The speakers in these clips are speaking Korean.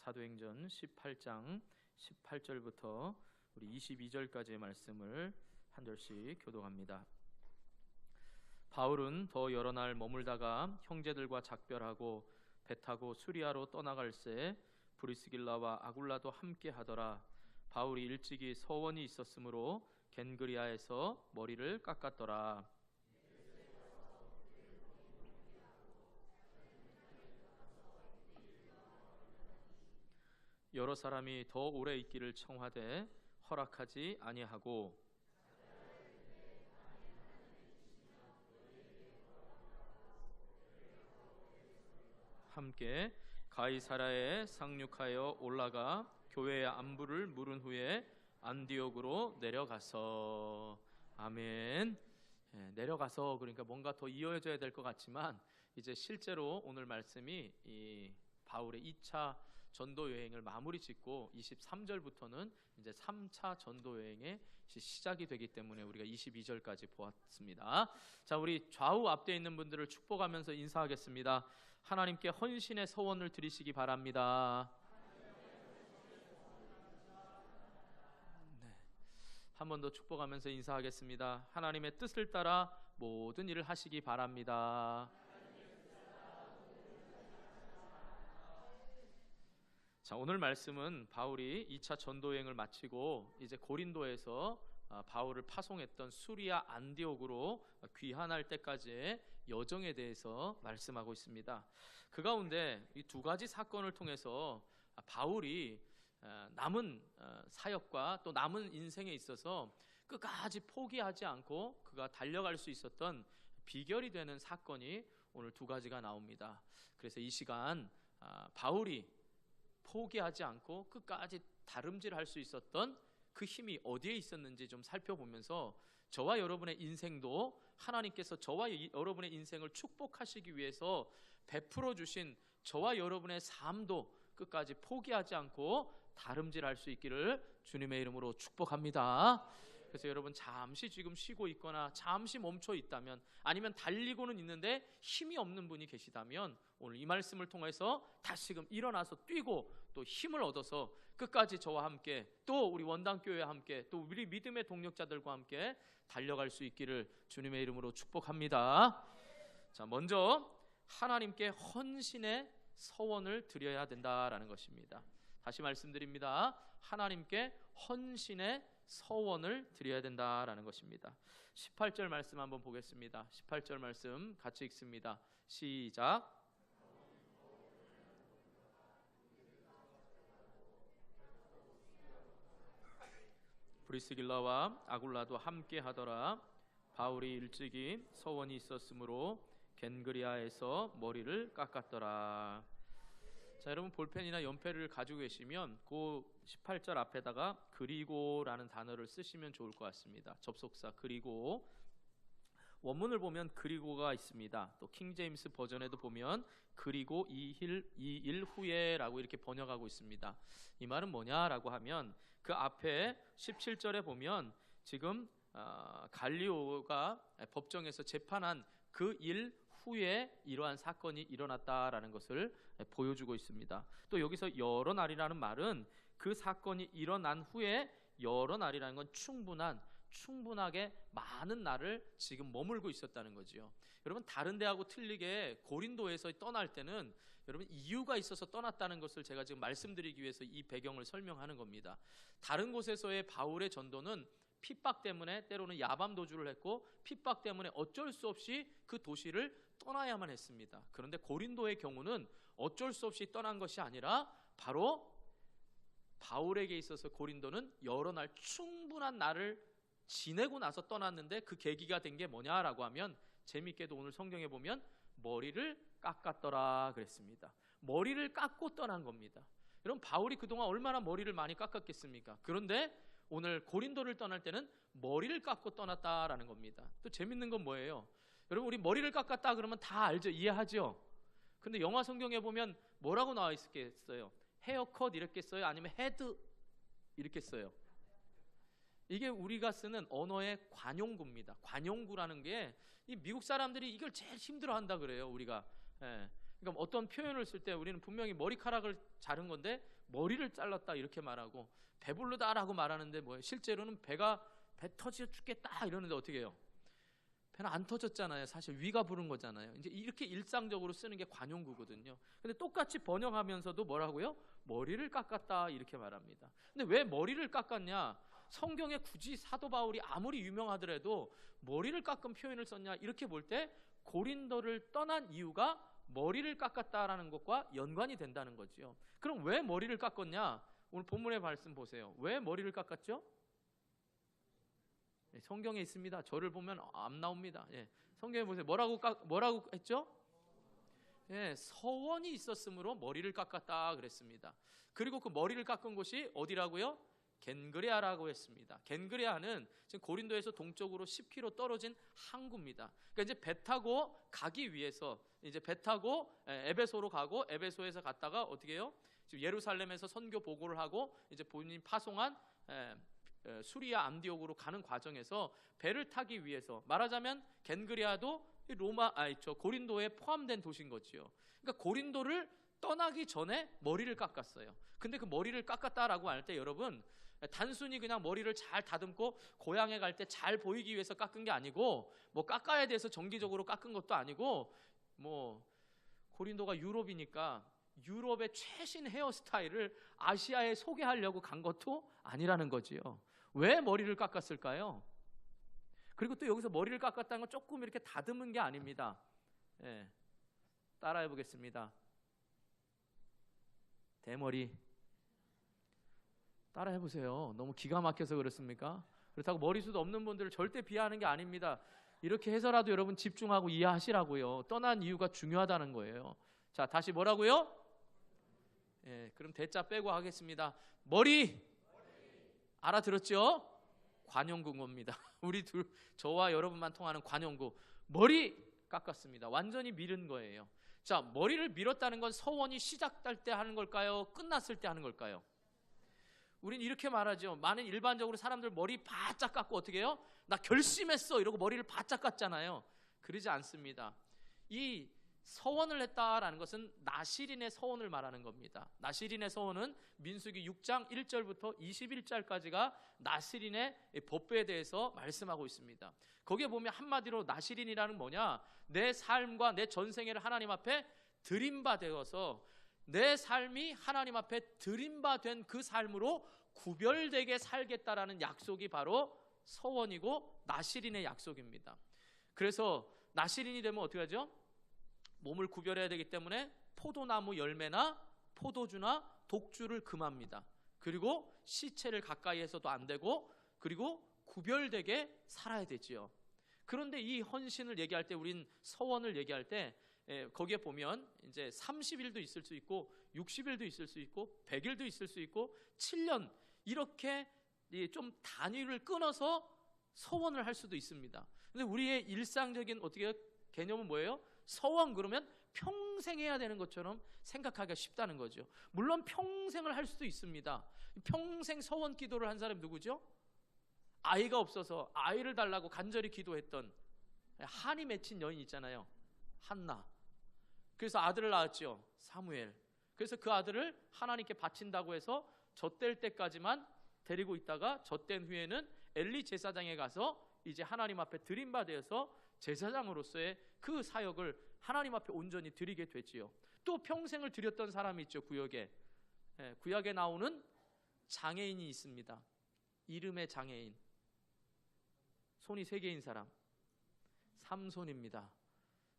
사도행전 18장 18절부터 우리 22절까지의 말씀을 한 절씩 교독합니다. 바울은 더 여러 날 머물다가 형제들과 작별하고 배 타고 수리아로 떠나갈새 브리스길라와 아굴라도 함께 하더라. 바울이 일찍이 서원이 있었으므로 겐그리아에서 머리를 깎았더라. 여러 사람이 더 오래 있기를 청하되 허락하지 아니하고 함께 가이사랴에 상륙하여 올라가 교회의 안부를 물은 후에 안디옥으로 내려가서 아멘. 내려가서 그러니까 뭔가 더 이어져야 될 것 같지만 이제 실제로 오늘 말씀이 이 바울의 2차 전도 여행을 마무리 짓고 23절부터는 이제 3차 전도 여행의 시작이 되기 때문에 우리가 22절까지 보았습니다. 자, 우리 좌우 앞에 있는 분들을 축복하면서 인사하겠습니다. 하나님께 헌신의 서원을 드리시기 바랍니다. 네. 한 번 더 축복하면서 인사하겠습니다. 하나님의 뜻을 따라 모든 일을 하시기 바랍니다. 자, 오늘 말씀은 바울이 2차 전도 여행을 마치고 이제 고린도에서 바울을 파송했던 수리아 안디옥으로 귀환할 때까지의 여정에 대해서 말씀하고 있습니다. 그 가운데 이 두 가지 사건을 통해서 바울이 남은 사역과 또 남은 인생에 있어서 끝까지 포기하지 않고 그가 달려갈 수 있었던 비결이 되는 사건이 오늘 두 가지가 나옵니다. 그래서 이 시간 바울이 포기하지 않고 끝까지 다름질할 수 있었던 그 힘이 어디에 있었는지 좀 살펴보면서 저와 여러분의 인생도 하나님께서 저와 여러분의 인생을 축복하시기 위해서 베풀어 주신 저와 여러분의 삶도 끝까지 포기하지 않고 다름질할 수 있기를 주님의 이름으로 축복합니다. 그래서 여러분 잠시 지금 쉬고 있거나 잠시 멈춰 있다면 아니면 달리고는 있는데 힘이 없는 분이 계시다면 오늘 이 말씀을 통해서 다시금 일어나서 뛰고 또 힘을 얻어서 끝까지 저와 함께 또 우리 원당교회와 함께 또 우리 믿음의 동력자들과 함께 달려갈 수 있기를 주님의 이름으로 축복합니다. 자, 먼저 하나님께 헌신의 서원을 드려야 된다라는 것입니다. 다시 말씀드립니다. 하나님께 헌신의 서원을 드려야 된다라는 것입니다. 18절 말씀 한번 보겠습니다. 18절 말씀 같이 읽습니다. 시작. 브리스길라와 아굴라도 함께 하더라. 바울이 일찍이 서원이 있었으므로 겐그리아에서 머리를 깎았더라. 자, 여러분 볼펜이나 연필을 가지고 계시면 그 18절 앞에다가 그리고라는 단어를 쓰시면 좋을 것 같습니다. 접속사 그리고. 원문을 보면 그리고가 있습니다. 또 킹제임스 버전에도 보면 그리고 이 일 후에라고 이렇게 번역하고 있습니다. 이 말은 뭐냐라고 하면 그 앞에 17절에 보면 지금 갈리오가 법정에서 재판한 그 일 후에 이러한 사건이 일어났다라는 것을 보여주고 있습니다. 또 여기서 여러 날이라는 말은 그 사건이 일어난 후에 여러 날이라는 건 충분하게 많은 날을 지금 머물고 있었다는 거지요. 여러분 다른 데하고 틀리게 고린도에서 떠날 때는 여러분 이유가 있어서 떠났다는 것을 제가 지금 말씀드리기 위해서 이 배경을 설명하는 겁니다. 다른 곳에서의 바울의 전도는 핍박 때문에 때로는 야밤 도주를 했고 핍박 때문에 어쩔 수 없이 그 도시를 떠나야만 했습니다. 그런데 고린도의 경우는 어쩔 수 없이 떠난 것이 아니라 바로 바울에게 있어서 고린도는 여러 날 충분한 날을 지내고 나서 떠났는데 그 계기가 된 게 뭐냐라고 하면 재미있게도 오늘 성경에 보면 머리를 깎았더라 그랬습니다. 머리를 깎고 떠난 겁니다. 여러분 바울이 그동안 얼마나 머리를 많이 깎았겠습니까? 그런데 오늘 고린도를 떠날 때는 머리를 깎고 떠났다라는 겁니다. 또 재밌는 건 뭐예요? 여러분 우리 머리를 깎았다 그러면 다 알죠? 이해하죠? 근데 영화 성경에 보면 뭐라고 나와 있겠어요? 헤어컷 이렇게 써요? 아니면 헤드 이렇게 써요? 이게 우리가 쓰는 언어의 관용구입니다. 관용구라는 게 이 미국 사람들이 이걸 제일 힘들어한다 그래요. 우리가 그러니까 어떤 표현을 쓸 때 우리는 분명히 머리카락을 자른 건데 머리를 잘랐다 이렇게 말하고, 배부르다라고 말하는데 뭐예요? 실제로는 배 터져 죽겠다 이러는데 어떻게 해요? 배는 안 터졌잖아요. 사실 위가 부른 거잖아요. 이제 이렇게 일상적으로 쓰는 게 관용구거든요. 근데 똑같이 번역하면서도 뭐라고요? 머리를 깎았다 이렇게 말합니다. 근데 왜 머리를 깎았냐? 성경에 굳이 사도 바울이 아무리 유명하더라도 머리를 깎은 표현을 썼냐? 이렇게 볼 때 고린도를 떠난 이유가 머리를 깎았다라는 것과 연관이 된다는 거지요. 그럼 왜 머리를 깎았냐? 오늘 본문의 말씀 보세요. 왜 머리를 깎았죠? 성경에 있습니다. 저를 보면 안 나옵니다. 성경에 보세요. 뭐라고 했죠? 서원이 있었으므로 머리를 깎았다 그랬습니다. 그리고 그 머리를 깎은 곳이 어디라고요? 겐그레아라고 했습니다. 겐그레아는 지금 고린도에서 동쪽으로 10km 떨어진 항구입니다. 그러니까 이제 배 타고 가기 위해서 이제 배 타고 에베소로 가고, 에베소에서 갔다가 어떻게 해요? 지금 예루살렘에서 선교 보고를 하고 이제 본인 파송한 수리아 안디옥으로 가는 과정에서 배를 타기 위해서, 말하자면 겐그레아도 고린도에 포함된 도시인 거지요. 그러니까 고린도를 떠나기 전에 머리를 깎았어요. 근데 그 머리를 깎았다라고 할 때 여러분, 단순히 그냥 머리를 잘 다듬고 고향에 갈 때 잘 보이기 위해서 깎은 게 아니고, 뭐 깎아야 돼서 정기적으로 깎은 것도 아니고, 뭐 고린도가 유럽이니까 유럽의 최신 헤어스타일을 아시아에 소개하려고 간 것도 아니라는 거지요. 왜 머리를 깎았을까요? 그리고 또 여기서 머리를 깎았다는 건 조금 이렇게 다듬은 게 아닙니다. 따라해 보겠습니다. 대머리. 따라해 보세요. 너무 기가 막혀서 그렇습니까? 그렇다고 머리숱 없는 분들을 절대 비하하는 게 아닙니다. 이렇게 해서라도 여러분 집중하고 이해하시라고요. 떠난 이유가 중요하다는 거예요. 자, 다시 뭐라고요? 그럼 대자 빼고 하겠습니다. 머리. 알아들었죠? 관용구입니다. 우리 저와 여러분만 통하는 관용구. 머리 깎았습니다. 완전히 밀은 거예요. 자, 머리를 밀었다는 건 서원이 시작될 때 하는 걸까요? 끝났을 때 하는 걸까요? 우린 이렇게 말하죠. 많은 일반적으로 사람들 머리 바짝 깎고 어떻게 해요? 나 결심했어 이러고 머리를 바짝 깎잖아요. 그러지 않습니다. 이 서원을 했다라는 것은 나실인의 서원을 말하는 겁니다. 나실인의 서원은 민수기 6장 1절부터 21절까지가 나실인의 법궤에 대해서 말씀하고 있습니다. 거기에 보면 한마디로 나실인이라는 뭐냐? 내 삶과 내 전생애를 하나님 앞에 드림바되어서 내 삶이 하나님 앞에 드림바된 그 삶으로 구별되게 살겠다라는 약속이 바로 서원이고 나실인의 약속입니다. 그래서 나실인이 되면 어떻게 하죠? 몸을 구별해야 되기 때문에 포도나무 열매나 포도주나 독주를 금합니다. 그리고 시체를 가까이 해서도 안 되고, 그리고 구별되게 살아야 되지요. 그런데 이 헌신을 얘기할 때, 우린 서원을 얘기할 때 거기에 보면 이제 30일도 있을 수 있고 60일도 있을 수 있고 100일도 있을 수 있고 7년, 이렇게 좀 단위를 끊어서 서원을 할 수도 있습니다. 근데 우리의 일상적인 어떻게 개념은 뭐예요? 서원 그러면 평생 해야 되는 것처럼 생각하기가 쉽다는 거죠. 물론 평생을 할 수도 있습니다. 평생 서원 기도를 한 사람이 누구죠? 아이가 없어서 아이를 달라고 간절히 기도했던 한이 맺힌 여인 있잖아요. 한나. 그래서 아들을 낳았죠. 사무엘. 그래서 그 아들을 하나님께 바친다고 해서 젖될 때까지만 데리고 있다가 젖된 후에는 엘리 제사장에 가서 이제 하나님 앞에 드림받아서 제사장으로서의 그 사역을 하나님 앞에 온전히 드리게 되지요. 또 평생을 드렸던 사람이 있죠. 구약에 나오는 장애인이 있습니다. 이름의 장애인. 손이 3개인 사람. 삼손입니다.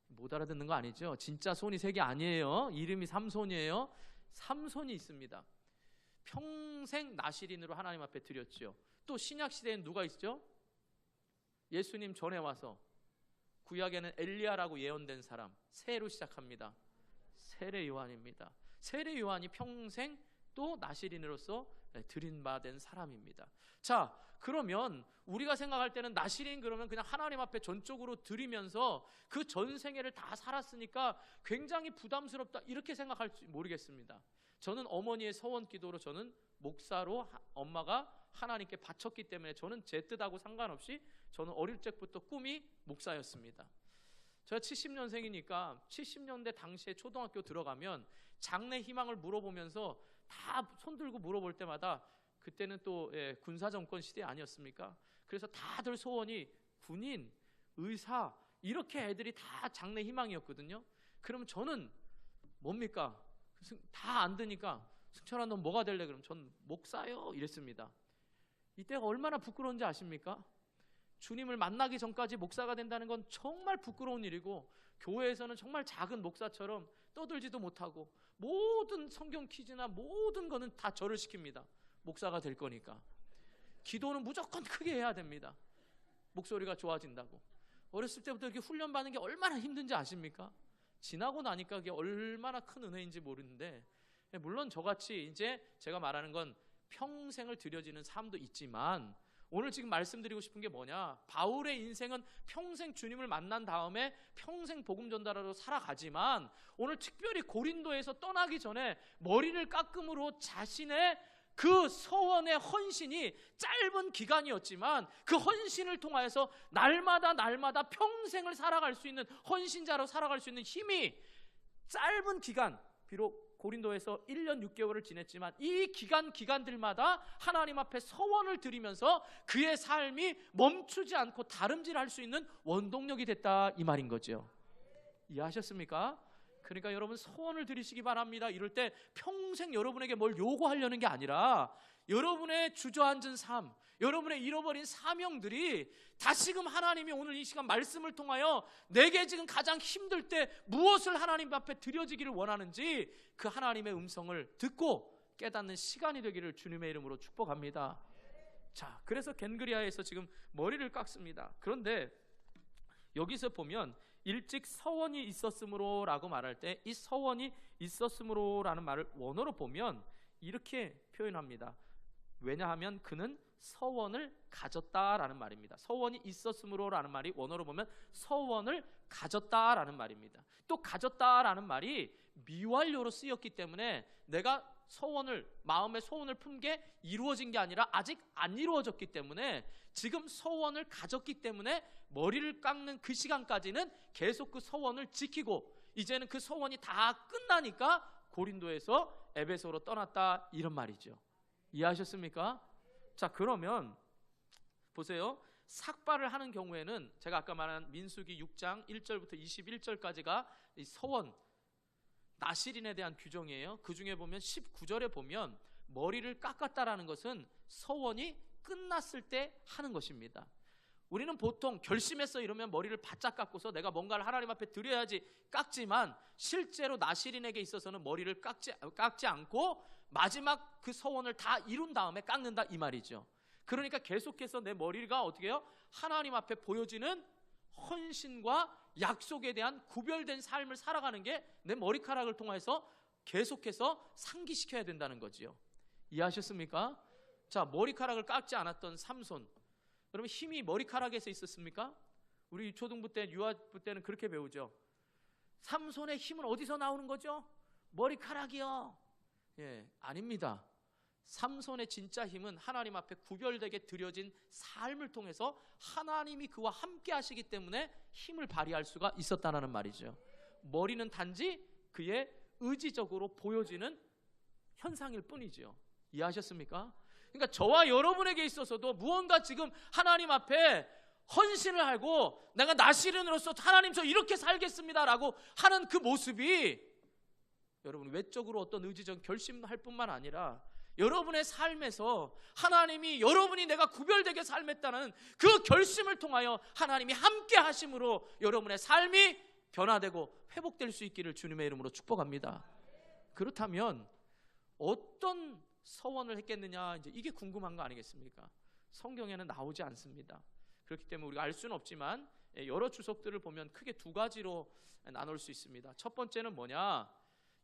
못 알아듣는 거 아니죠? 진짜 손이 3개 아니에요. 이름이 삼손이에요. 삼손이 있습니다. 평생 나실인으로 하나님 앞에 드렸죠. 또 신약 시대에는 누가 있죠? 예수님 전에 와서 구약에는 엘리야라고 예언된 사람, 세로 시작합니다. 세례 요한입니다. 세례 요한이 평생 또 나실인으로서 드림받은 사람입니다. 자, 그러면 우리가 생각할 때는 나실인 그러면 그냥 하나님 앞에 전적으로 드리면서 그 전생애를 다 살았으니까 굉장히 부담스럽다 이렇게 생각할지 모르겠습니다. 저는 어머니의 서원 기도로 저는 목사로 엄마가 하나님께 바쳤기 때문에 저는 제 뜻하고 상관없이 저는 어릴 적부터 꿈이 목사였습니다. 제가 70년생이니까 70년대 당시에 초등학교 들어가면 장래 희망을 물어보면서 다 손들고 물어볼 때마다 그때는 또 군사정권 시대 아니었습니까? 그래서 다들 소원이 군인, 의사 이렇게 애들이 다 장래 희망이었거든요. 그러면 저는 뭡니까? 다 안 되니까 승철아 넌 뭐가 될래? 그럼 전 목사요 이랬습니다. 이때가 얼마나 부끄러운지 아십니까? 주님을 만나기 전까지 목사가 된다는 건 정말 부끄러운 일이고 교회에서는 정말 작은 목사처럼 떠들지도 못하고 모든 성경 퀴즈나 모든 거는 다 절을 시킵니다. 목사가 될 거니까. 기도는 무조건 크게 해야 됩니다. 목소리가 좋아진다고. 어렸을 때부터 이렇게 훈련받는 게 얼마나 힘든지 아십니까? 지나고 나니까 그게 얼마나 큰 은혜인지 모르는데, 물론 저같이 이제 제가 말하는 건 평생을 들여지는 삶도 있지만, 오늘 지금 말씀드리고 싶은 게 뭐냐, 바울의 인생은 평생 주님을 만난 다음에 평생 복음 전달하러 살아가지만 오늘 특별히 고린도에서 떠나기 전에 머리를 깎음으로 자신의 그 서원의 헌신이 짧은 기간이었지만 그 헌신을 통하여서 날마다 평생을 살아갈 수 있는, 헌신자로 살아갈 수 있는 힘이 짧은 기간, 비록 고린도에서 1년 6개월을 지냈지만 이 기간들마다 하나님 앞에 서원을 드리면서 그의 삶이 멈추지 않고 다름질할 수 있는 원동력이 됐다, 이 말인 거죠. 이해하셨습니까? 그러니까 여러분 서원을 드리시기 바랍니다. 이럴 때 평생 여러분에게 뭘 요구하려는 게 아니라 여러분의 주저앉은 삶, 여러분의 잃어버린 사명들이 다시금 하나님이 오늘 이 시간 말씀을 통하여 내게 지금 가장 힘들 때 무엇을 하나님 앞에 드려지기를 원하는지 그 하나님의 음성을 듣고 깨닫는 시간이 되기를 주님의 이름으로 축복합니다. 자, 그래서 겐그리아에서 지금 머리를 깎습니다. 그런데 여기서 보면 일찍 서원이 있었으므로 라고 말할 때 이 서원이 있었으므로 라는 말을 원어로 보면 이렇게 표현합니다. 왜냐하면 그는 서원을 가졌다라는 말입니다. 서원이 있었으므로 라는 말이 원어로 보면 서원을 가졌다라는 말입니다. 또 가졌다라는 말이 미완료로 쓰였기 때문에 내가 마음의 소원을 푼 게 이루어진 게 아니라 아직 안 이루어졌기 때문에 지금 서원을 가졌기 때문에 머리를 깎는 그 시간까지는 계속 그 서원을 지키고 이제는 그 서원이 다 끝나니까 고린도에서 에베소로 떠났다, 이런 말이죠. 이해하셨습니까? 자, 그러면 보세요. 삭발을 하는 경우에는 제가 아까 말한 민수기 6장 1절부터 21절까지가 이 서원, 나실인에 대한 규정이에요. 그 중에 보면 19절에 보면 머리를 깎았다라는 것은 서원이 끝났을 때 하는 것입니다. 우리는 보통 결심했어 이러면 머리를 바짝 깎고서 내가 뭔가를 하나님 앞에 드려야지 깎지만, 실제로 나실인에게 있어서는 머리를 깎지 않고 마지막 그 서원을 다 이룬 다음에 깎는다, 이 말이죠. 그러니까 계속해서 내 머리가 어떻게 해요? 하나님 앞에 보여지는 헌신과 약속에 대한 구별된 삶을 살아가는 게 내 머리카락을 통해서 계속해서 상기시켜야 된다는 거지요. 이해하셨습니까? 자, 머리카락을 깎지 않았던 삼손, 여러분 힘이 머리카락에서 있었습니까? 우리 초등부 때, 유아부 때는 그렇게 배우죠. 삼손의 힘은 어디서 나오는 거죠? 머리카락이요. 예, 아닙니다. 삼손의 진짜 힘은 하나님 앞에 구별되게 드려진 삶을 통해서 하나님이 그와 함께 하시기 때문에 힘을 발휘할 수가 있었다는 말이죠. 머리는 단지 그의 의지적으로 보여지는 현상일 뿐이죠. 이해하셨습니까? 그러니까 저와 여러분에게 있어서도 무언가 지금 하나님 앞에 헌신을 하고 내가 나실인으로서 하나님 저 이렇게 살겠습니다라고 하는 그 모습이 여러분 외적으로 어떤 의지적 결심할 뿐만 아니라 여러분의 삶에서 하나님이 여러분이 내가 구별되게 삶했다는 그 결심을 통하여 하나님이 함께 하심으로 여러분의 삶이 변화되고 회복될 수 있기를 주님의 이름으로 축복합니다. 그렇다면 어떤 서원을 했겠느냐, 이제 이게 궁금한 거 아니겠습니까? 성경에는 나오지 않습니다. 그렇기 때문에 우리가 알 수는 없지만 여러 주석들을 보면 크게 두 가지로 나눌 수 있습니다. 첫 번째는 뭐냐,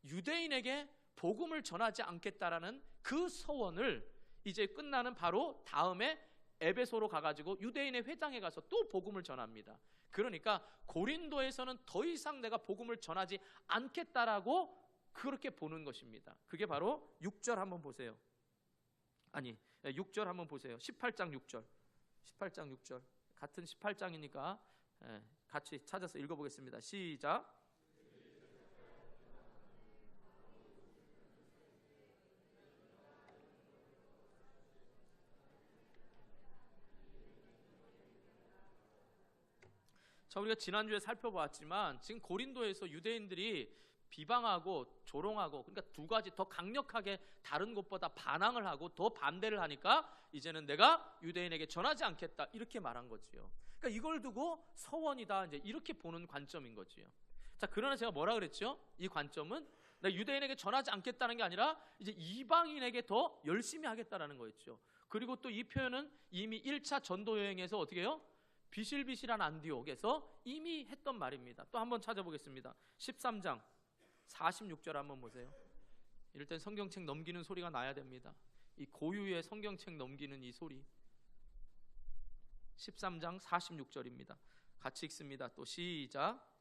유대인에게 복음을 전하지 않겠다라는 그 서원을 이제 끝나는 바로 다음에 에베소로 가가지고 유대인의 회당에 가서 또 복음을 전합니다. 그러니까 고린도에서는 더 이상 내가 복음을 전하지 않겠다라고 그렇게 보는 것입니다. 그게 바로 6절 한번 보세요. 6절 한번 보세요. 18장 6절. 같은 18장이니까 같이 찾아서 읽어보겠습니다. 시작. 자, 우리가 지난주에 살펴보았지만 지금 고린도에서 유대인들이 비방하고 조롱하고, 그러니까 두 가지 더 강력하게 다른 곳보다 반항을 하고 더 반대를 하니까 이제는 내가 유대인에게 전하지 않겠다 이렇게 말한 거지요. 그러니까 이걸 두고 서원이다 이제 이렇게 보는 관점인 거지요. 자, 그러나 제가 뭐라 그랬죠? 이 관점은 내가 유대인에게 전하지 않겠다는 게 아니라 이제 이방인에게 더 열심히 하겠다라는 거였죠. 그리고 또 이 표현은 이미 1차 전도 여행에서 어떻게 해요? 비실비실한 안디옥에서 이미 했던 말입니다. 또 한번 찾아보겠습니다. 13장 46절 한번 보세요. 이럴 땐 성경책 넘기는 소리가 나야 됩니다. 이 고유의 성경책 넘기는 이 소리. 13장 46절입니다. 같이 읽습니다. 또 시작.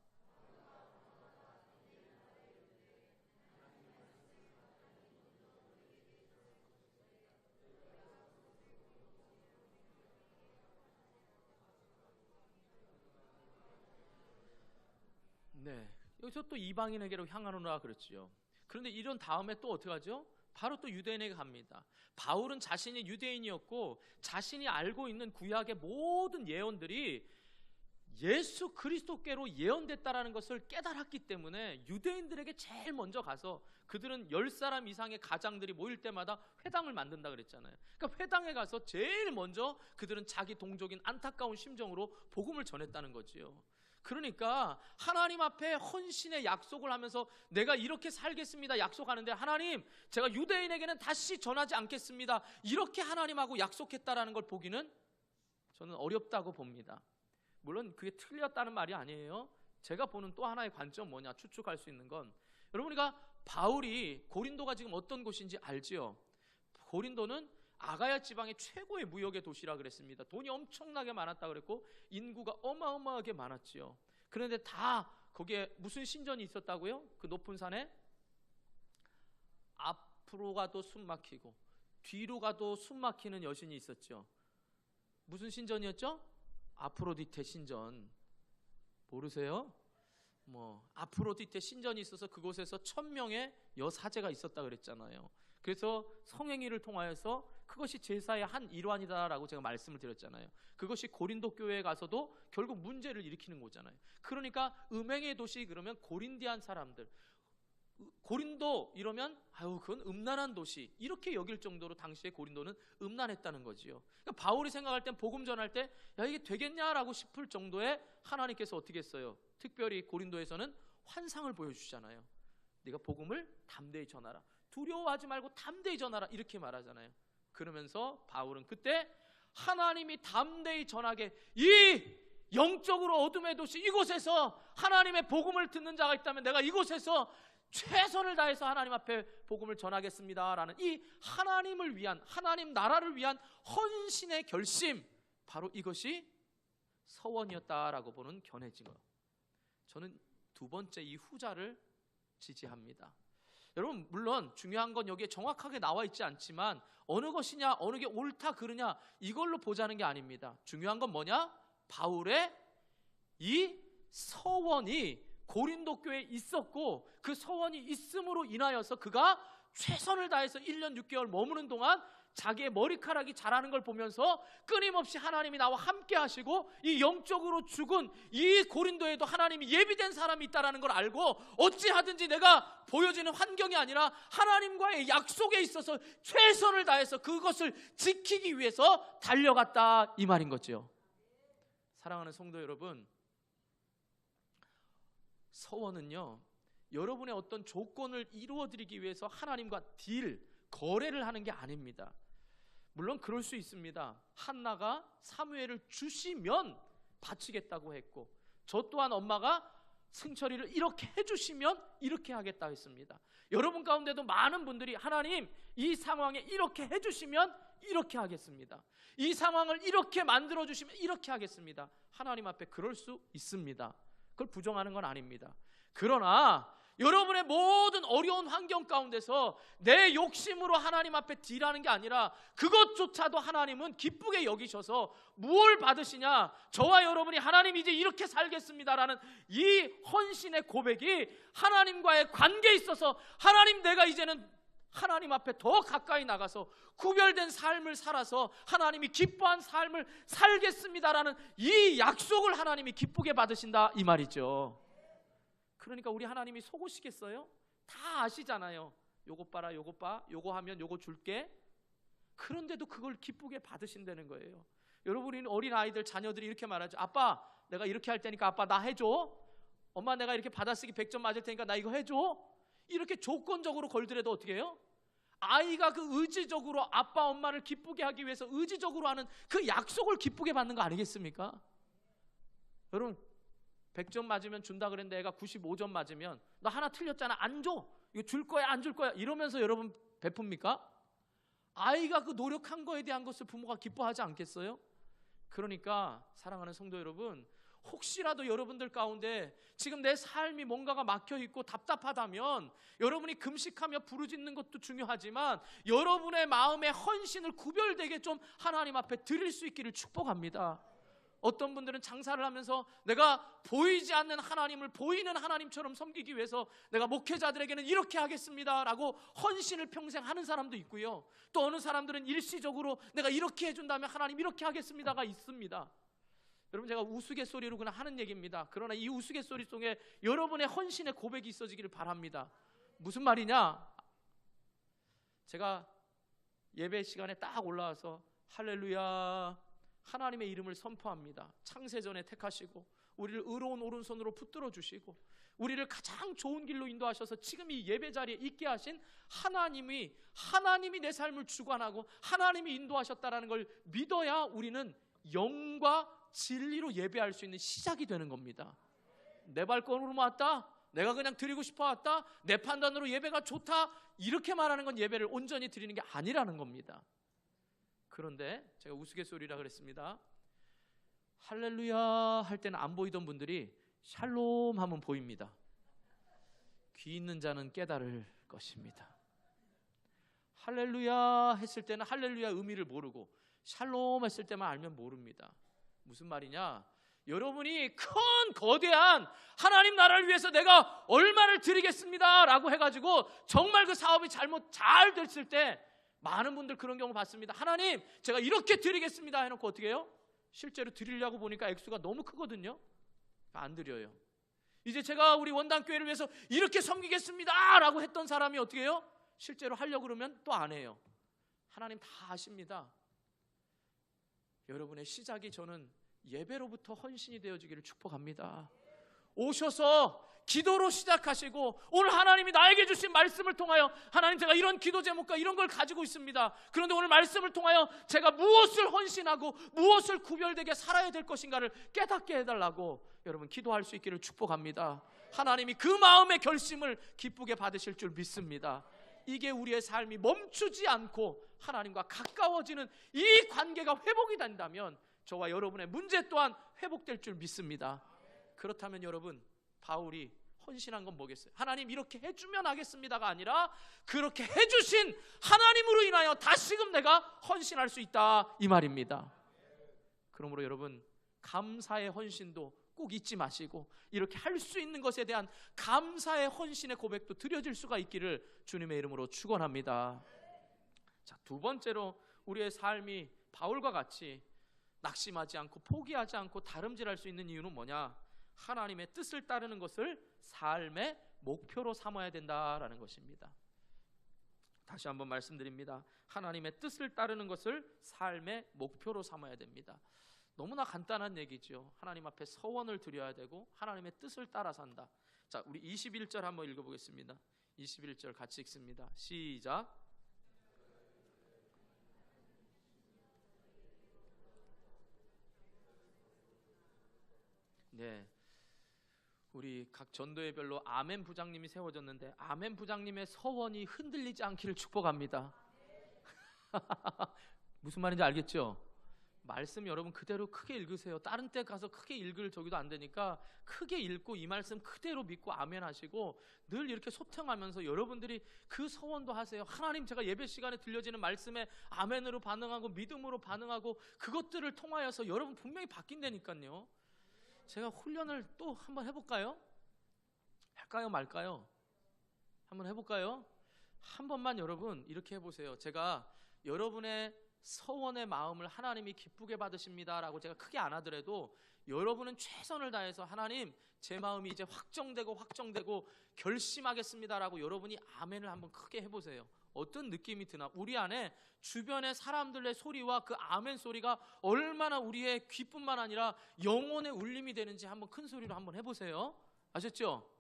네, 여기서 또 이방인에게로 향하노라 그랬지요. 그런데 이런 다음에 또 어떻게 하죠? 바로 또 유대인에게 갑니다. 바울은 자신이 유대인이었고 자신이 알고 있는 구약의 모든 예언들이 예수 그리스도께로 예언됐다라는 것을 깨달았기 때문에 유대인들에게 제일 먼저 가서, 그들은 10사람 이상의 가장들이 모일 때마다 회당을 만든다 그랬잖아요. 그러니까 회당에 가서 제일 먼저 그들은 자기 동족인 안타까운 심정으로 복음을 전했다는 거지요. 그러니까 하나님 앞에 헌신의 약속을 하면서 내가 이렇게 살겠습니다 약속하는데, 하나님 제가 유대인에게는 다시 전하지 않겠습니다 이렇게 하나님하고 약속했다라는 걸 보기는 저는 어렵다고 봅니다. 물론 그게 틀렸다는 말이 아니에요. 제가 보는 또 하나의 관점 뭐냐 추측할 수 있는 건, 여러분이가 바울이 고린도가 지금 어떤 곳인지 알지요? 고린도는 아가야 지방의 최고의 무역의 도시라 그랬습니다. 돈이 엄청나게 많았다 그랬고 인구가 어마어마하게 많았지요. 그런데 다 거기에 무슨 신전이 있었다고요? 그 높은 산에 앞으로 가도 숨 막히고 뒤로 가도 숨 막히는 여신이 있었죠. 무슨 신전이었죠? 아프로디테 신전. 모르세요? 아프로디테 신전이 있어서 그곳에서 1000명의 여사제가 있었다 그랬잖아요. 그래서 성행위를 통하여서 그것이 제사의 한 일환이다라고 제가 말씀을 드렸잖아요. 그것이 고린도 교회에 가서도 결국 문제를 일으키는 거잖아요. 그러니까 음행의 도시 그러면 고린디안 사람들, 고린도 이러면 그건 음란한 도시 이렇게 여길 정도로 당시에 고린도는 음란했다는 거지요. 그러니까 바울이 생각할 땐 복음 전할 때 이게 되겠냐라고 싶을 정도에 하나님께서 어떻게 했어요? 특별히 고린도에서는 환상을 보여주시잖아요. 네가 복음을 담대히 전하라, 두려워하지 말고 담대히 전하라 이렇게 말하잖아요. 그러면서 바울은 그때 하나님이 담대히 전하게 이 영적으로 어둠의 도시 이곳에서 하나님의 복음을 듣는 자가 있다면 내가 이곳에서 최선을 다해서 하나님 앞에 복음을 전하겠습니다 라는 이 하나님을 위한, 하나님 나라를 위한 헌신의 결심, 바로 이것이 서원이었다라고 보는 견해지요. 저는 두 번째 이 후자를 지지합니다. 여러분 물론 중요한 건 여기에 정확하게 나와 있지 않지만 어느 것이냐 어느 게 옳다 그르냐 이걸로 보자는 게 아닙니다. 중요한 건 뭐냐? 바울의 이 서원이 고린도 교회에 있었고 그 서원이 있음으로 인하여서 그가 최선을 다해서 1년 6개월 머무는 동안 자기의 머리카락이 자라는 걸 보면서 끊임없이 하나님이 나와 함께 하시고 이 영적으로 죽은 이 고린도에도 하나님이 예비된 사람이 있다는 걸 알고 어찌하든지 내가 보여지는 환경이 아니라 하나님과의 약속에 있어서 최선을 다해서 그것을 지키기 위해서 달려갔다 이 말인 거죠. 사랑하는 성도 여러분, 서원은요 여러분의 어떤 조건을 이루어드리기 위해서 하나님과 거래를 하는 게 아닙니다. 물론 그럴 수 있습니다. 한나가 사무엘을 주시면 바치겠다고 했고 저 또한 엄마가 승철이를 이렇게 해주시면 이렇게 하겠다 했습니다. 여러분 가운데도 많은 분들이 하나님 이 상황에 이렇게 해주시면 이렇게 하겠습니다, 이 상황을 이렇게 만들어주시면 이렇게 하겠습니다. 하나님 앞에 그럴 수 있습니다. 그걸 부정하는 건 아닙니다. 그러나 여러분의 모든 어려운 환경 가운데서 내 욕심으로 하나님 앞에 딜하는 게 아니라 그것조차도 하나님은 기쁘게 여기셔서 무엇을 받으시냐? 저와 여러분이 하나님 이제 이렇게 살겠습니다라는 이 헌신의 고백이 하나님과의 관계에 있어서 하나님 내가 이제는 하나님 앞에 더 가까이 나가서 구별된 삶을 살아서 하나님이 기뻐한 삶을 살겠습니다라는 이 약속을 하나님이 기쁘게 받으신다 이 말이죠. 그러니까 우리 하나님이 속으시겠어요? 다 아시잖아요. 요거 봐라, 요거 봐, 요거 하면 요거 줄게. 그런데도 그걸 기쁘게 받으신다는 거예요. 여러분, 어린 아이들 자녀들이 이렇게 말하죠. 아빠, 내가 이렇게 할 테니까 아빠 나 해줘. 엄마, 내가 이렇게 받아쓰기 100점 맞을 테니까 나 이거 해줘. 이렇게 조건적으로 걸더라도 어떻게 해요? 아이가 그 의지적으로 아빠 엄마를 기쁘게 하기 위해서 의지적으로 하는 그 약속을 기쁘게 받는 거 아니겠습니까? 여러분, 100점 맞으면 준다 그랬는데 애가 95점 맞으면 너 하나 틀렸잖아, 안 줘. 이거 줄 거야, 안 줄 거야, 이러면서 여러분 베풉니까? 아이가 그 노력한 거에 대한 것을 부모가 기뻐하지 않겠어요? 그러니까 사랑하는 성도 여러분, 혹시라도 여러분들 가운데 지금 내 삶이 뭔가가 막혀있고 답답하다면 여러분이 금식하며 부르짖는 것도 중요하지만 여러분의 마음의 헌신을 구별되게 좀 하나님 앞에 드릴 수 있기를 축복합니다. 어떤 분들은 장사를 하면서 내가 보이지 않는 하나님을 보이는 하나님처럼 섬기기 위해서 내가 목회자들에게는 이렇게 하겠습니다 라고 헌신을 평생 하는 사람도 있고요. 또 어느 사람들은 일시적으로 내가 이렇게 해준다면 하나님 이렇게 하겠습니다가 있습니다. 여러분, 제가 우스갯소리로 그냥 하는 얘기입니다. 그러나 이 우스갯소리 속에 여러분의 헌신의 고백이 있어지기를 바랍니다. 무슨 말이냐? 제가 예배 시간에 딱 올라와서 할렐루야 하나님의 이름을 선포합니다. 창세전에 택하시고 우리를 의로운 오른손으로 붙들어 주시고 우리를 가장 좋은 길로 인도하셔서 지금 이 예배 자리에 있게 하신 하나님이 내 삶을 주관하고 하나님이 인도하셨다라는 걸 믿어야 우리는 영과 진리로 예배할 수 있는 시작이 되는 겁니다. 내 발걸음으로 왔다, 내가 그냥 드리고 싶어 왔다, 내 판단으로 예배가 좋다, 이렇게 말하는 건 예배를 온전히 드리는 게 아니라는 겁니다. 그런데 제가 우스갯소리라 그랬습니다. 할렐루야 할 때는 안 보이던 분들이 샬롬 하면 보입니다. 귀 있는 자는 깨달을 것입니다. 할렐루야 했을 때는 할렐루야 의미를 모르고 샬롬 했을 때만 알면 모릅니다. 무슨 말이냐? 여러분이 큰 거대한 하나님 나라를 위해서 내가 얼마를 드리겠습니다 라고 해가지고 정말 그 사업이 잘 됐을 때 많은 분들 그런 경우 봤습니다. 하나님 제가 이렇게 드리겠습니다 해놓고 어떻게 해요? 실제로 드리려고 보니까 액수가 너무 크거든요. 안 드려요. 이제 제가 우리 원당교회를 위해서 이렇게 섬기겠습니다 라고 했던 사람이 어떻게 해요? 실제로 하려고 그러면 또 안 해요. 하나님 다 아십니다. 여러분의 시작이 저는 예배로부터 헌신이 되어지기를 축복합니다. 오셔서 기도로 시작하시고 오늘 하나님이 나에게 주신 말씀을 통하여 하나님 제가 이런 기도 제목과 이런 걸 가지고 있습니다. 그런데 오늘 말씀을 통하여 제가 무엇을 헌신하고 무엇을 구별되게 살아야 될 것인가를 깨닫게 해달라고 여러분 기도할 수 있기를 축복합니다. 하나님이 그 마음의 결심을 기쁘게 받으실 줄 믿습니다. 이게 우리의 삶이 멈추지 않고 하나님과 가까워지는 이 관계가 회복이 된다면 저와 여러분의 문제 또한 회복될 줄 믿습니다. 그렇다면 여러분, 바울이 헌신한 건 뭐겠어요? 하나님 이렇게 해주면 하겠습니다가 아니라 그렇게 해주신 하나님으로 인하여 다시금 내가 헌신할 수 있다 이 말입니다. 그러므로 여러분, 감사의 헌신도 꼭 잊지 마시고 이렇게 할 수 있는 것에 대한 감사의 헌신의 고백도 드려질 수가 있기를 주님의 이름으로 축원합니다. 자, 두 번째로 우리의 삶이 바울과 같이 낙심하지 않고 포기하지 않고 다름질할 수 있는 이유는 뭐냐? 하나님의 뜻을 따르는 것을 삶의 목표로 삼아야 된다라는 것입니다. 다시 한번 말씀드립니다. 하나님의 뜻을 따르는 것을 삶의 목표로 삼아야 됩니다. 너무나 간단한 얘기죠. 하나님 앞에 서원을 드려야 되고 하나님의 뜻을 따라 산다. 자, 우리 21절 한번 읽어보겠습니다. 21절 같이 읽습니다. 시작. 네, 우리 각 전도회별로 아멘 부장님이 세워졌는데 아멘 부장님의 서원이 흔들리지 않기를 축복합니다. 무슨 말인지 알겠죠? 말씀 여러분 그대로 크게 읽으세요. 다른 때 가서 크게 읽을 저기도 안 되니까 크게 읽고 이 말씀 그대로 믿고 아멘 하시고 늘 이렇게 소통하면서 여러분들이 그 서원도 하세요. 하나님, 제가 예배 시간에 들려지는 말씀에 아멘으로 반응하고 믿음으로 반응하고 그것들을 통하여서 여러분 분명히 바뀐다니까요. 제가 훈련을 또 한번 해볼까요? 할까요 말까요? 한번 해볼까요? 한 번만 여러분 이렇게 해보세요. 제가 여러분의 서원의 마음을 하나님이 기쁘게 받으십니다 라고 제가 크게 안 하더라도 여러분은 최선을 다해서 하나님, 제 마음이 이제 확정되고 결심하겠습니다 라고 여러분이 아멘을 한번 크게 해보세요. 어떤 느낌이 드나? 우리 안에 주변의 사람들의 소리와 그 아멘 소리가 얼마나 우리의 귀뿐만 아니라 영혼의 울림이 되는지 한번 큰 소리로 한번 해보세요. 아셨죠?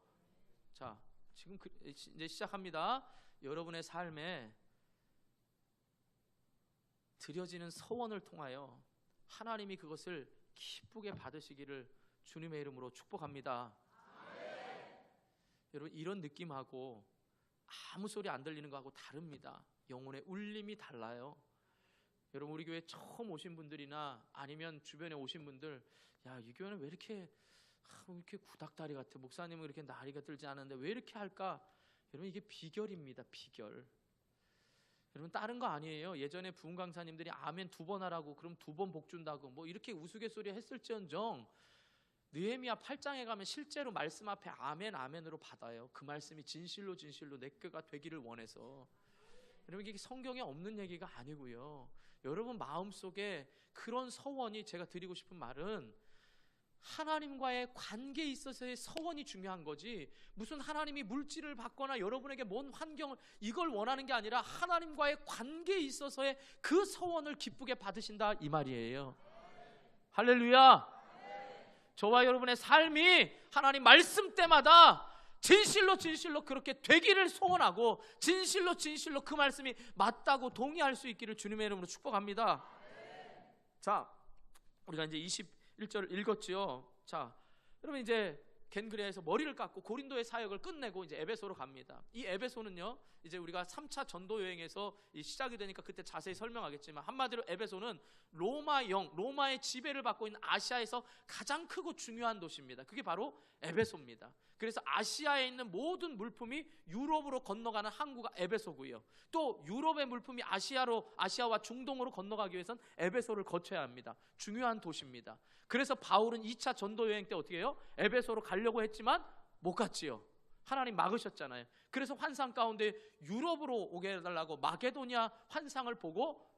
자, 지금 이제 시작합니다. 여러분의 삶에 드려지는 서원을 통하여 하나님이 그것을 기쁘게 받으시기를 주님의 이름으로 축복합니다. 여러분, 이런 느낌하고 아무 소리 안 들리는 거하고 다릅니다. 영혼의 울림이 달라요. 여러분, 우리 교회 처음 오신 분들이나 아니면 주변에 오신 분들, 야, 이 교회는 왜 이렇게 구닥다리 같아, 목사님은 이렇게 나이가 들지 않은데 왜 이렇게 할까? 여러분, 이게 비결입니다. 비결. 여러분, 다른 거 아니에요. 예전에 부흥 강사님들이 아멘 2번 하라고 그럼 2번 복 준다고 뭐 이렇게 우스갯소리 했을지언정 느헤미야 8장에 가면 실제로 말씀 앞에 아멘 아멘으로 받아요. 그 말씀이 진실로 내 꾀가 되기를 원해서. 여러분, 이게 성경에 없는 얘기가 아니고요. 여러분 마음속에 그런 서원이, 제가 드리고 싶은 말은 하나님과의 관계에 있어서의 서원이 중요한 거지, 무슨 하나님이 물질을 받거나 여러분에게 뭔 환경을 이걸 원하는 게 아니라 하나님과의 관계에 있어서의 그 서원을 기쁘게 받으신다 이 말이에요. 할렐루야. 저와 여러분의 삶이 하나님 말씀 때마다 진실로 그렇게 되기를 소원하고 진실로 그 말씀이 맞다고 동의할 수 있기를 주님의 이름으로 축복합니다. 자, 우리가 이제 21절을 읽었지요. 자, 여러분 이제 겐그레아에서 머리를 깎고 고린도의 사역을 끝내고 이제 에베소로 갑니다. 이 에베소는요, 이제 우리가 3차 전도 여행에서 시작이 되니까 그때 자세히 설명하겠지만 한마디로 에베소는 로마의 지배를 받고 있는 아시아에서 가장 크고 중요한 도시입니다. 그게 바로 에베소입니다. 그래서 아시아에 있는 모든 물품이 유럽으로 건너가는 항구가 에베소고요. 또 유럽의 물품이 아시아와 중동으로 건너가기 위해서는 에베소를 거쳐야 합니다. 중요한 도시입니다. 그래서 바울은 2차 전도 여행 때 어떻게 해요? 에베소로 가려고 했지만 못 갔지요. 하나님 막으셨잖아요. 그래서 환상 가운데 유럽으로 오게 해달라고 마게도니아 환상을 보고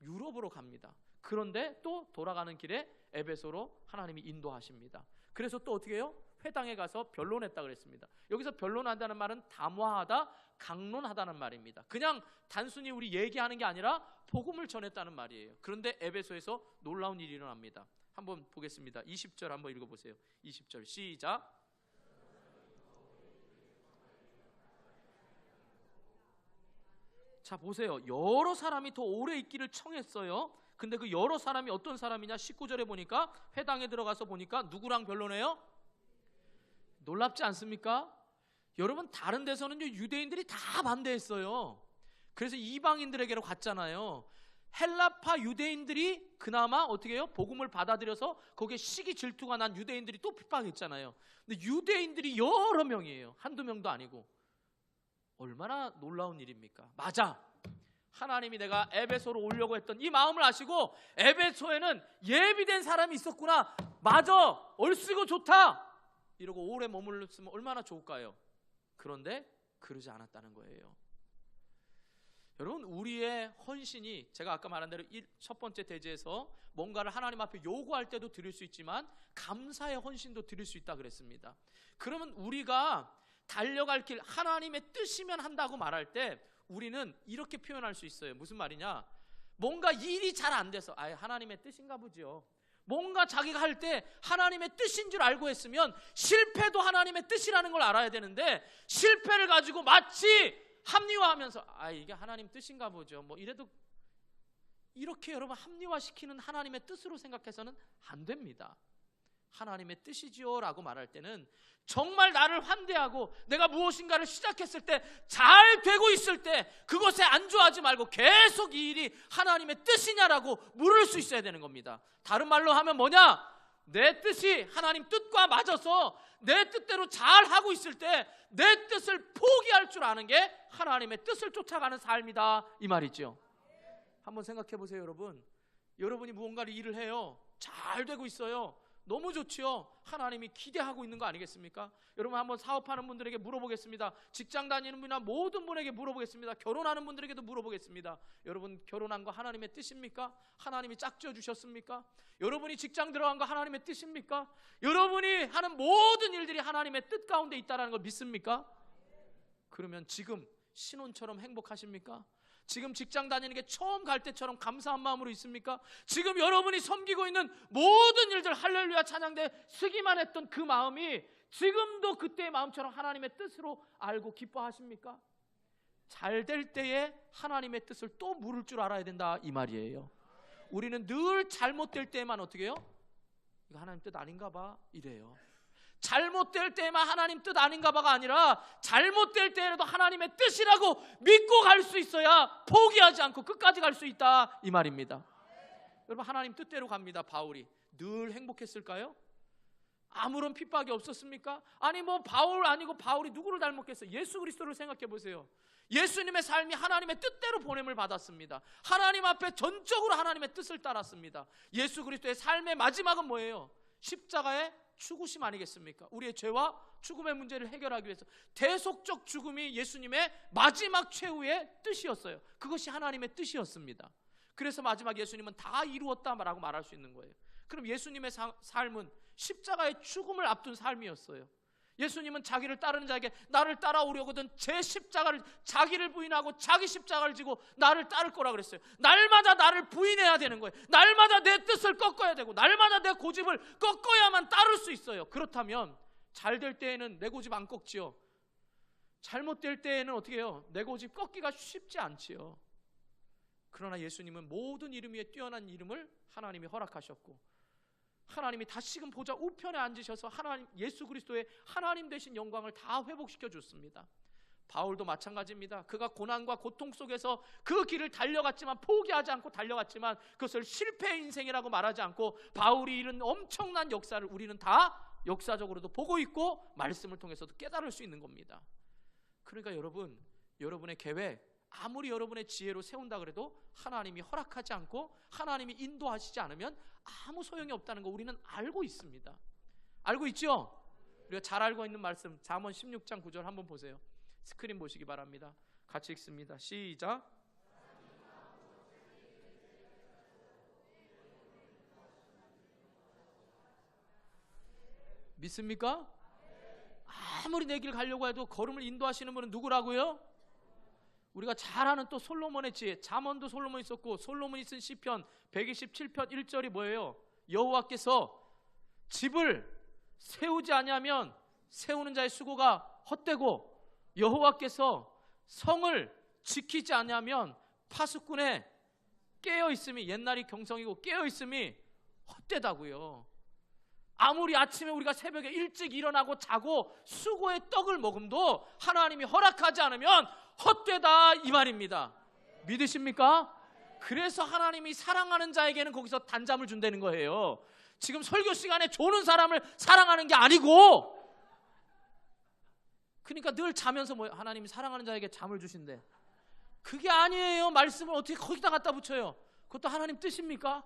유럽으로 갑니다. 그런데 또 돌아가는 길에 에베소로 하나님이 인도하십니다. 그래서 또 어떻게 해요? 회당에 가서 변론했다 그랬습니다. 여기서 변론한다는 말은 담화하다, 강론하다는 말입니다. 그냥 단순히 우리 얘기하는 게 아니라 복음을 전했다는 말이에요. 그런데 에베소에서 놀라운 일이 일어납니다. 한번 보겠습니다. 20절 한번 읽어보세요. 20절 시작. 자, 보세요. 여러 사람이 더 오래 있기를 청했어요. 근데 그 여러 사람이 어떤 사람이냐? 19절에 보니까 회당에 들어가서 보니까 누구랑 변론해요? 놀랍지 않습니까? 여러분, 다른 데서는 유대인들이 다 반대했어요. 그래서 이방인들에게로 갔잖아요. 헬라파 유대인들이 그나마 어떻게 해요? 복음을 받아들여서 거기에 시기 질투가 난 유대인들이 또 핍박했잖아요. 근데 유대인들이 여러 명이에요. 한두 명도 아니고. 얼마나 놀라운 일입니까? 맞아, 하나님이 내가 에베소로 오려고 했던 이 마음을 아시고 에베소에는 예비된 사람이 있었구나, 맞아, 얼씨구 좋다 이러고 오래 머물렀으면 얼마나 좋을까요? 그런데 그러지 않았다는 거예요. 여러분, 우리의 헌신이, 제가 아까 말한 대로 첫 번째 대제에서 뭔가를 하나님 앞에 요구할 때도 드릴 수 있지만 감사의 헌신도 드릴 수 있다 그랬습니다. 그러면 우리가 달려갈 길, 하나님의 뜻이면 한다고 말할 때 우리는 이렇게 표현할 수 있어요. 무슨 말이냐? 뭔가 일이 잘 안 돼서 하나님의 뜻인가 보죠. 뭔가 자기가 할 때 하나님의 뜻인 줄 알고 했으면 실패도 하나님의 뜻이라는 걸 알아야 되는데, 실패를 가지고 마치 합리화하면서 이게 하나님 뜻인가 보죠, 뭐 이래도, 이렇게 여러분 합리화시키는 하나님의 뜻으로 생각해서는 안 됩니다. 하나님의 뜻이지요 라고 말할 때는 정말 나를 환대하고 내가 무엇인가를 시작했을 때 잘 되고 있을 때 그것에 안주하지 말고 계속 이 일이 하나님의 뜻이냐라고 물을 수 있어야 되는 겁니다. 다른 말로 하면 뭐냐? 내 뜻이 하나님 뜻과 맞아서 내 뜻대로 잘 하고 있을 때 내 뜻을 포기할 줄 아는 게 하나님의 뜻을 쫓아가는 삶이다 이 말이죠. 한번 생각해 보세요. 여러분이 무언가를 일을 해요. 잘 되고 있어요. 너무 좋지요. 하나님이 기대하고 있는 거 아니겠습니까? 여러분 한번 사업하는 분들에게 물어보겠습니다. 직장 다니는 분이나 모든 분에게 물어보겠습니다. 결혼하는 분들에게도 물어보겠습니다. 여러분 결혼한 거 하나님의 뜻입니까? 하나님이 짝지어 주셨습니까? 여러분이 직장 들어간 거 하나님의 뜻입니까? 여러분이 하는 모든 일들이 하나님의 뜻 가운데 있다는 걸 믿습니까? 그러면 지금 신혼처럼 행복하십니까? 지금 직장 다니는 게 처음 갈 때처럼 감사한 마음으로 있습니까? 지금 여러분이 섬기고 있는 모든 일들 할렐루야 찬양대 쓰기만 했던 그 마음이 지금도 그때의 마음처럼 하나님의 뜻으로 알고 기뻐하십니까? 잘 될 때에 하나님의 뜻을 또 물을 줄 알아야 된다 이 말이에요. 우리는 늘 잘못될 때에만 어떻게 해요? 이거 하나님 뜻 아닌가 봐 이래요. 잘못될 때만 하나님 뜻 아닌가 봐가 아니라 잘못될 때에도 하나님의 뜻이라고 믿고 갈 수 있어야 포기하지 않고 끝까지 갈 수 있다 이 말입니다. 여러분 하나님 뜻대로 갑니다. 바울이 늘 행복했을까요? 아무런 핍박이 없었습니까? 아니 뭐 바울 아니고 바울이 누구를 닮았겠어요? 예수 그리스도를 생각해 보세요. 예수님의 삶이 하나님의 뜻대로 보냄을 받았습니다. 하나님 앞에 전적으로 하나님의 뜻을 따랐습니다. 예수 그리스도의 삶의 마지막은 뭐예요? 십자가의 죽으심 아니겠습니까? 우리의 죄와 죽음의 문제를 해결하기 위해서 대속적 죽음이 예수님의 마지막 최후의 뜻이었어요. 그것이 하나님의 뜻이었습니다. 그래서 마지막 예수님은 다 이루었다라고 말할 수 있는 거예요. 그럼 예수님의 삶은 십자가의 죽음을 앞둔 삶이었어요. 예수님은 자기를 따르는 자에게 나를 따라오려거든 제 십자가를 자기를 부인하고 자기 십자가를 지고 나를 따를 거라 그랬어요. 날마다 나를 부인해야 되는 거예요. 날마다 내 뜻을 꺾어야 되고 날마다 내 고집을 꺾어야만 따를 수 있어요. 그렇다면 잘 될 때에는 내 고집 안 꺾지요. 잘못될 때에는 어떻게 해요? 내 고집 꺾기가 쉽지 않지요. 그러나 예수님은 모든 이름 위에 뛰어난 이름을 하나님이 허락하셨고 하나님이 다시금 보좌 우편에 앉으셔서 하나님 예수 그리스도의 하나님 되신 영광을 다 회복시켜 줬습니다. 바울도 마찬가지입니다. 그가 고난과 고통 속에서 그 길을 달려갔지만 포기하지 않고 달려갔지만 그것을 실패의 인생이라고 말하지 않고 바울이 이룬 엄청난 역사를 우리는 다 역사적으로도 보고 있고 말씀을 통해서도 깨달을 수 있는 겁니다. 그러니까 여러분의 계획 아무리 여러분의 지혜로 세운다 그래도 하나님이 허락하지 않고 하나님이 인도하시지 않으면 아무 소용이 없다는 거 우리는 알고 있습니다. 알고 있죠? 우리가 잘 알고 있는 말씀 잠언 16장 9절 한번 보세요. 스크린 보시기 바랍니다. 같이 읽습니다. 시작. 믿습니까? 아무리 내 길 가려고 해도 걸음을 인도하시는 분은 누구라고요? 우리가 잘 아는 또 솔로몬의 지혜, 잠언도 솔로몬이 썼고 솔로몬이 쓴 시편 127편 1절이 뭐예요? 여호와께서 집을 세우지 아니하면 세우는 자의 수고가 헛되고 여호와께서 성을 지키지 아니하면 파수꾼의 깨어있음이 옛날이 경성이고 깨어있음이 헛되다고요. 아무리 아침에 우리가 새벽에 일찍 일어나고 자고 수고의 떡을 먹음도 하나님이 허락하지 않으면 헛되다 이 말입니다. 믿으십니까? 그래서 하나님이 사랑하는 자에게는 거기서 단잠을 준다는 거예요. 지금 설교 시간에 조는 사람을 사랑하는 게 아니고 그러니까 늘 자면서 뭐 하나님이 사랑하는 자에게 잠을 주신대. 그게 아니에요. 말씀을 어떻게 거기다 갖다 붙여요? 그것도 하나님 뜻입니까?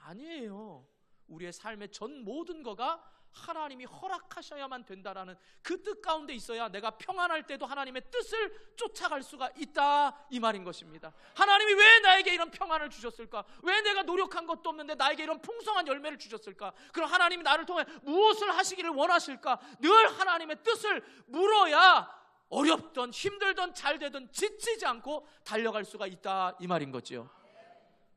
아니에요. 우리의 삶의 전 모든 거가 하나님이 허락하셔야만 된다라는 그 뜻 가운데 있어야 내가 평안할 때도 하나님의 뜻을 쫓아갈 수가 있다 이 말인 것입니다. 하나님이 왜 나에게 이런 평안을 주셨을까? 왜 내가 노력한 것도 없는데 나에게 이런 풍성한 열매를 주셨을까? 그럼 하나님이 나를 통해 무엇을 하시기를 원하실까? 늘 하나님의 뜻을 물어야 어렵던 힘들던 잘되든 지치지 않고 달려갈 수가 있다 이 말인 거지요.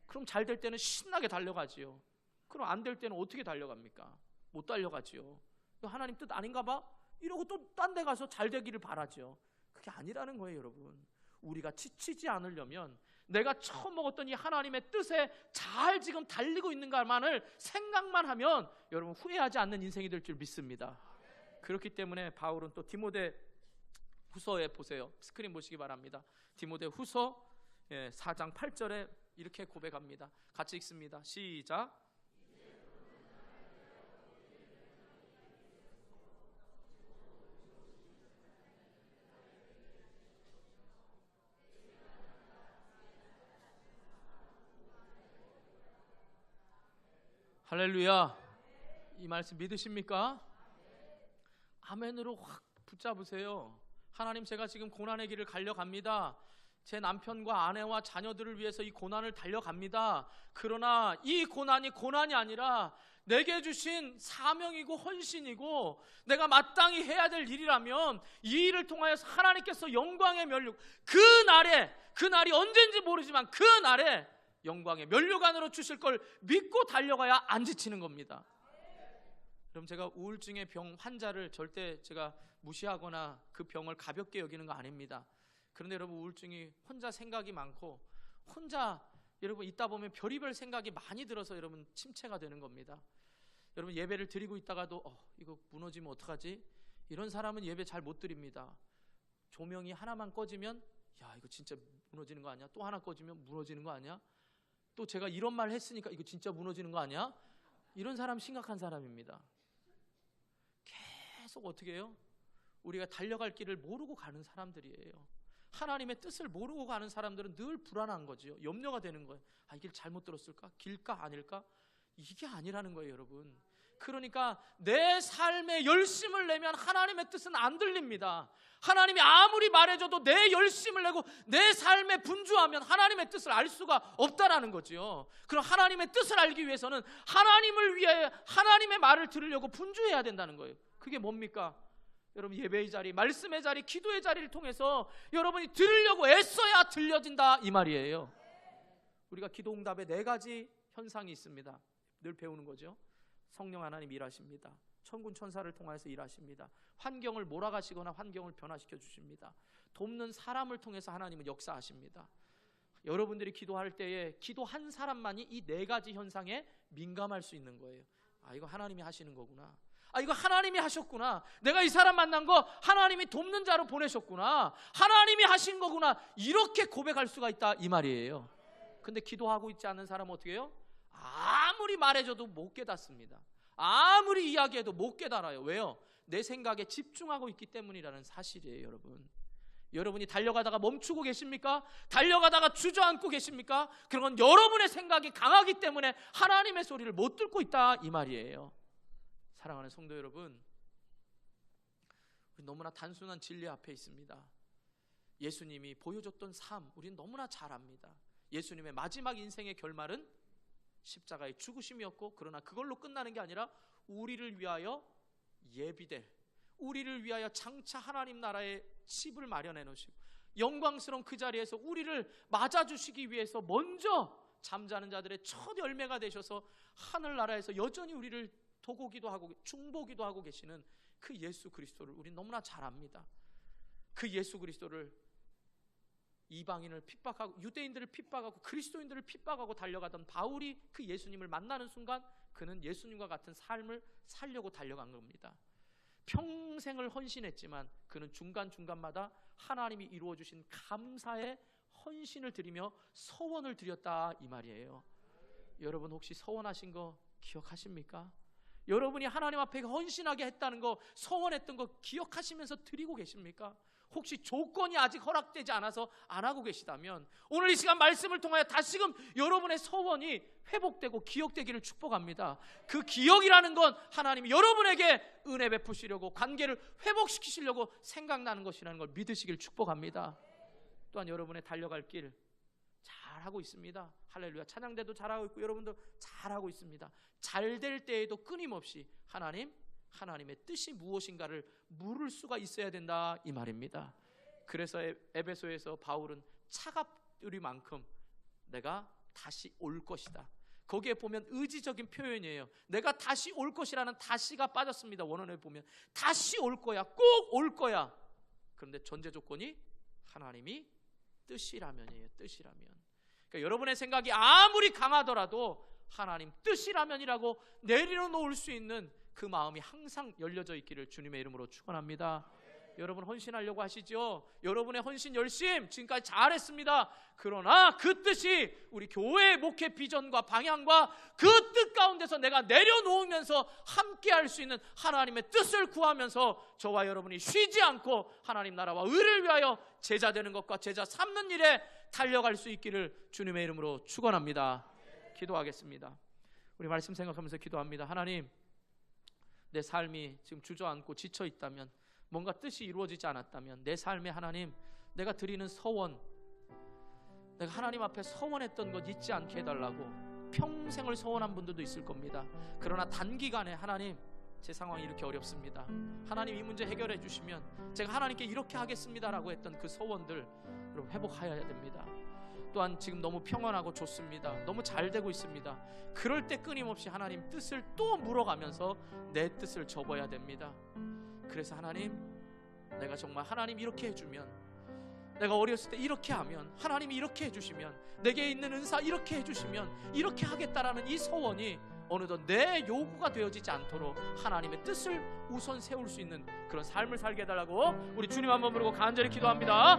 그럼 잘 될 때는 신나게 달려가지요. 그럼 안 될 때는 어떻게 달려갑니까? 못 달려가지요. 하나님 뜻 아닌가 봐? 이러고 또 딴 데 가서 잘 되기를 바라죠. 그게 아니라는 거예요, 여러분. 우리가 지치지 않으려면 내가 처음 먹었던 이 하나님의 뜻에 잘 지금 달리고 있는가만을 생각만 하면 여러분 후회하지 않는 인생이 될 줄 믿습니다. 그렇기 때문에 바울은 또 디모데 후서에 보세요. 스크린 보시기 바랍니다. 디모데 후서 4장 8절에 이렇게 고백합니다. 같이 읽습니다. 시작. 할렐루야. 이 말씀 믿으십니까? 아멘으로 확 붙잡으세요. 하나님, 제가 지금 고난의 길을 달려갑니다. 제 남편과 아내와 자녀들을 위해서 이 고난을 달려갑니다. 그러나 이 고난이 고난이 아니라 내게 주신 사명이고 헌신이고 내가 마땅히 해야 될 일이라면 이 일을 통하여서 하나님께서 영광의 면류, 그날이 언젠지 모르지만 그날에 영광의 면류관으로 주실 걸 믿고 달려가야 안 지치는 겁니다. 그럼 제가 우울증의 병 환자를 절대 제가 무시하거나 그 병을 가볍게 여기는 거 아닙니다. 그런데 여러분, 우울증이 혼자 생각이 많고 혼자 여러분 있다 보면 별의별 생각이 많이 들어서 여러분 침체가 되는 겁니다. 여러분, 예배를 드리고 있다가도 이거 무너지면 어떡하지? 이런 사람은 예배 잘 못 드립니다. 조명이 하나만 꺼지면 야, 이거 진짜 무너지는 거 아니야? 또 하나 꺼지면 무너지는 거 아니야? 또 제가 이런 말 했으니까 이거 진짜 무너지는 거 아니야? 이런 사람 심각한 사람입니다. 계속 어떻게 해요? 우리가 달려갈 길을 모르고 가는 사람들이에요. 하나님의 뜻을 모르고 가는 사람들은 늘 불안한 거죠. 염려가 되는 거예요. 이 길 잘못 들었을까? 길까 아닐까? 이게 아니라는 거예요, 여러분. 그러니까 내 삶에 열심을 내면 하나님의 뜻은 안 들립니다. 하나님이 아무리 말해줘도 내 열심을 내고 내 삶에 분주하면 하나님의 뜻을 알 수가 없다라는 거죠. 그럼 하나님의 뜻을 알기 위해서는 하나님을 위해 하나님의 말을 들으려고 분주해야 된다는 거예요. 그게 뭡니까? 여러분, 예배의 자리, 말씀의 자리, 기도의 자리를 통해서 여러분이 들으려고 애써야 들려진다, 이 말이에요. 우리가 기도 응답에 4가지 현상이 있습니다. 늘 배우는 거죠. 성령 하나님 일하십니다. 천군 천사를 통해서 일하십니다. 환경을 몰아가시거나 환경을 변화시켜 주십니다. 돕는 사람을 통해서 하나님은 역사하십니다. 여러분들이 기도할 때에 기도 한 사람만이 이 4가지 현상에 민감할 수 있는 거예요. 이거 하나님이 하시는 거구나. 이거 하나님이 하셨구나. 내가 이 사람 만난 거 하나님이 돕는 자로 보내셨구나. 하나님이 하신 거구나. 이렇게 고백할 수가 있다, 이 말이에요. 근데 기도하고 있지 않는 사람은 어떻게 해요? 아무리 말해줘도 못 깨닫습니다. 아무리 이야기해도 못 깨달아요. 왜요? 내 생각에 집중하고 있기 때문이라는 사실이에요, 여러분. 여러분이 달려가다가 멈추고 계십니까? 달려가다가 주저앉고 계십니까? 그런 건 여러분의 생각이 강하기 때문에 하나님의 소리를 못 듣고 있다, 이 말이에요. 사랑하는 성도 여러분, 우리 너무나 단순한 진리 앞에 있습니다. 예수님이 보여줬던 삶, 우리는 너무나 잘 압니다. 예수님의 마지막 인생의 결말은 십자가의 죽으심이었고, 그러나 그걸로 끝나는 게 아니라 우리를 위하여 예비될, 우리를 위하여 장차 하나님 나라의 집을 마련해 놓으시고 영광스러운 그 자리에서 우리를 맞아주시기 위해서 먼저 잠자는 자들의 첫 열매가 되셔서 하늘나라에서 여전히 우리를 도고기도 하고 중보기도 하고 계시는 그 예수 그리스도를 우리 너무나 잘 압니다. 그 예수 그리스도를 이방인을 핍박하고 유대인들을 핍박하고 그리스도인들을 핍박하고 달려가던 바울이 그 예수님을 만나는 순간 그는 예수님과 같은 삶을 살려고 달려간 겁니다. 평생을 헌신했지만 그는 중간중간마다 하나님이 이루어주신 감사의 헌신을 드리며 서원을 드렸다, 이 말이에요. 여러분, 혹시 서원하신 거 기억하십니까? 여러분이 하나님 앞에 헌신하게 했다는 거, 서원했던 거 기억하시면서 드리고 계십니까? 혹시 조건이 아직 허락되지 않아서 안 하고 계시다면 오늘 이 시간 말씀을 통하여 다시금 여러분의 서원이 회복되고 기억되기를 축복합니다. 그 기억이라는 건 하나님이 여러분에게 은혜 베푸시려고 관계를 회복시키시려고 생각나는 것이라는 걸 믿으시길 축복합니다. 또한 여러분의 달려갈 길 잘하고 있습니다. 할렐루야. 찬양대도 잘하고 있고 여러분도 잘하고 있습니다. 잘 될 때에도 끊임없이 하나님의 뜻이 무엇인가를 물을 수가 있어야 된다, 이 말입니다. 그래서 에베소에서 바울은 차갑으리만큼 내가 다시 올 것이다. 거기에 보면 의지적인 표현이에요. 내가 다시 올 것이라는 다시가 빠졌습니다. 원어에 보면 다시 올 거야, 꼭 올 거야. 그런데 전제 조건이 하나님이 뜻이라면이에요. 뜻이라면. 그러니까 여러분의 생각이 아무리 강하더라도 하나님 뜻이라면이라고 내려놓을 수 있는 그 마음이 항상 열려져 있기를 주님의 이름으로 축원합니다. 여러분 헌신하려고 하시죠? 여러분의 헌신 열심 지금까지 잘했습니다. 그러나 그 뜻이 우리 교회의 목회 비전과 방향과 그 뜻 가운데서 내가 내려놓으면서 함께 할 수 있는 하나님의 뜻을 구하면서 저와 여러분이 쉬지 않고 하나님 나라와 의를 위하여 제자 되는 것과 제자 삼는 일에 달려갈 수 있기를 주님의 이름으로 축원합니다. 기도하겠습니다. 우리 말씀 생각하면서 기도합니다. 하나님, 내 삶이 지금 주저앉고 지쳐 있다면, 뭔가 뜻이 이루어지지 않았다면 내 삶에 하나님, 내가 드리는 서원, 내가 하나님 앞에 서원했던 것 잊지 않게 해달라고 평생을 서원한 분들도 있을 겁니다. 그러나 단기간에 하나님, 제 상황이 이렇게 어렵습니다. 하나님 이 문제 해결해 주시면 제가 하나님께 이렇게 하겠습니다라고 했던 그 서원들 여러분 회복하여야 됩니다. 또한 지금 너무 평안하고 좋습니다. 너무 잘 되고 있습니다. 그럴 때 끊임없이 하나님 뜻을 또 물어가면서 내 뜻을 접어야 됩니다. 그래서 하나님, 내가 정말 하나님 이렇게 해주면, 내가 어렸을 때 이렇게 하면, 하나님이 이렇게 해주시면, 내게 있는 은사 이렇게 해주시면 이렇게 하겠다라는 이 서원이 어느덧 내 요구가 되어지지 않도록 하나님의 뜻을 우선 세울 수 있는 그런 삶을 살게 해달라고 우리 주님 한번 부르고 간절히 기도합니다.